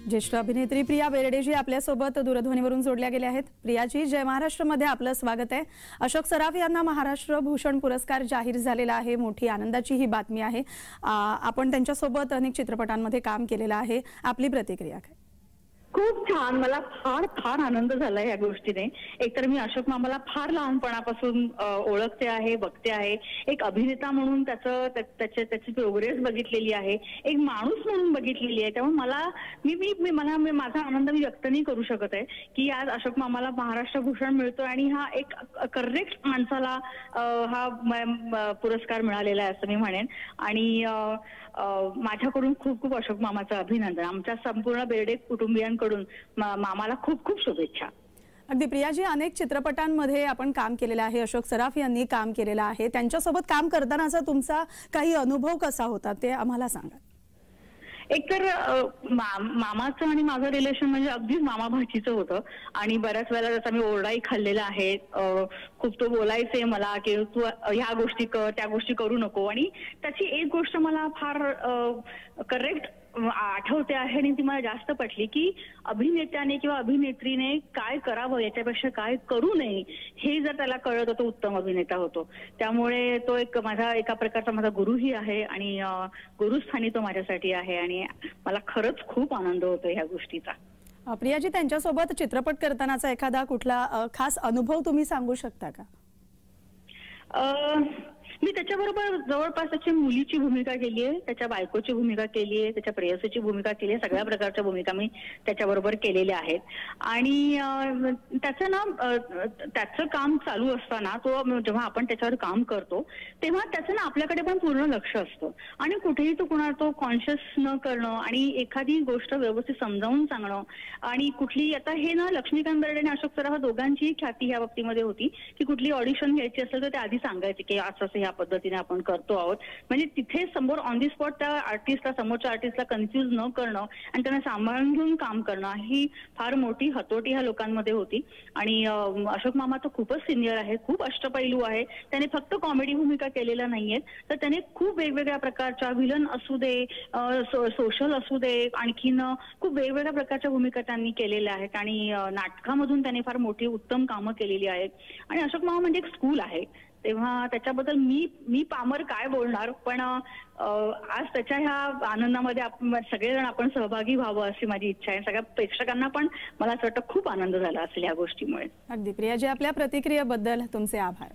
ज्येष्ठ अभिनेत्री प्रिया बेर्डेजी आपल्यासोबत दूरध्वनीवरून जोडल्या गेल्या आहेत। प्रियाजी, जय महाराष्ट्रमध्ये आपलं स्वागत आहे। अशोक सराफ यांना महाराष्ट्र भूषण पुरस्कार जाहीर झालेला आहे। मोठी आनंदाची ही बातमी आहे। आपण त्यांच्यासोबत अनेक चित्रपटांमध्ये काम केलेलं आहे। आपली प्रतिक्रिया काय? खूप छान, मला फार फार आनंद झाला या गोष्टीने। एकतर मी अशोक मामाला फार लहानपणापासून ओळखते आहे, बघते आहे। एक अभिनेता म्हणून त्याची प्रोग्रेस बघितलेली आहे, एक माणूस म्हणून बघितलेली आहे। त्यामुळे मला माझा आनंद मी व्यक्त नाही करू शकत आहे की आज अशोक मामाला महाराष्ट्र भूषण मिळतो आणि हा एक करेक्ट माणसाला हा पुरस्कार मिळालेला आहे असं मी म्हणेन। आणि माझ्याकडून खूप खूप अशोक मामाचं अभिनंदन। आमच्या संपूर्ण बेर्डे कुटुंबियांकडून मामाला खूप खूप शुभेच्छा। अगदी प्रियाजी, अनेक चित्रपटांमध्ये आपण काम केलेलं आहे, अशोक सराफ यांनी काम केलेलं आहे। त्यांच्यासोबत काम करतानाचा तुमचा काही अनुभव कसा होता ते आम्हाला सांगा। एकतर मामाचं आणि माझं रिलेशन म्हणजे अगदीच मामा भाचीचं होतं आणि बऱ्याच वेळेला जसं मी ओरडाही खाल्लेला आहे। खूप तो बोलायचे मला की तू ह्या गोष्टी कर, त्या गोष्टी करू नको। आणि त्याची एक गोष्ट मला फार करेक्ट आठवते आहे आणि ती मला जास्त पटली की अभिनेत्याने किंवा अभिनेत्रीने काय करावं याच्यापेक्षा काय करू नये हे जर त्याला कळत होतं उत्तम अभिनेता होतो। त्यामुळे तो एक माझा एका प्रकारचा माझा गुरुही आहे आणि गुरुस्थानी तो माझ्यासाठी आहे आणि मला खरंच खूप आनंद होतो ह्या गोष्टीचा। प्रियाजी, त्यांच्यासोबत चित्रपट करतानाचा एखादा कुठला खास अनुभव तुम्ही सांगू शकता का? मी त्याच्याबरोबर जवळपास त्याची मुलीची भूमिका केली आहे, त्याच्या बायकोची भूमिका केली आहे, त्याच्या प्रेयसीची भूमिका केली आहे। सगळ्या प्रकारच्या भूमिका मी त्याच्याबरोबर केलेल्या आहेत। आणि त्याचं काम चालू असताना जेव्हा आपण त्याच्यावर काम करतो तेव्हा त्याचं आपल्याकडे पण पूर्ण लक्ष असतं आणि कुठेही तो कॉन्शियस न करणं आणि एखादी गोष्ट व्यवस्थित समजावून सांगणं आणि कुठली आता हे लक्ष्मीकांत बेर्डे आणि अशोक सराफ दोघांची ख्याती ह्या बाबतीमध्ये होती की कुठली ऑडिशन घ्यायची असेल तर ते आधी सांगायचे की असं ह्या पद्धतीने आपण करतो आहोत। म्हणजे तिथे समोर ऑन दी स्पॉट त्या आर्टिस्टला, समोरच्या आर्टिस्टला कन्फ्यूज न करणं आणि त्यांना सांभाळून घेऊन काम करणं ही फार मोठी हतोटी ह्या लोकांमध्ये होती। आणि अशोक मामा तर खूपच सिनियर आहे, खूप अष्टपैलू आहे। त्याने फक्त कॉमेडी भूमिका केलेल्या नाहीयेत, तर त्याने खूप वेगवेगळ्या प्रकारच्या विलन असू दे, सोशल असू दे, आणखीन खूप वेगवेगळ्या प्रकारच्या भूमिका त्यांनी केलेल्या आहेत आणि नाटकामधून त्याने फार मोठी उत्तम कामं केलेली आहेत। आणि अशोक मामा म्हणजे एक स्कूल आहे, तेव्हा त्याच्याबद्दल मी पामर काय बोलणार। पण आज त्याच्या ह्या आनंदामध्ये सगळेजण आपण सहभागी व्हावं अशी माझी इच्छा आहे। सगळ्या प्रेक्षकांना पण मला असं वाटतं खूप आनंद झाला असेल या गोष्टीमुळे। अगदी प्रियाजी, आपल्या प्रतिक्रियेबद्दल तुमचे आभार।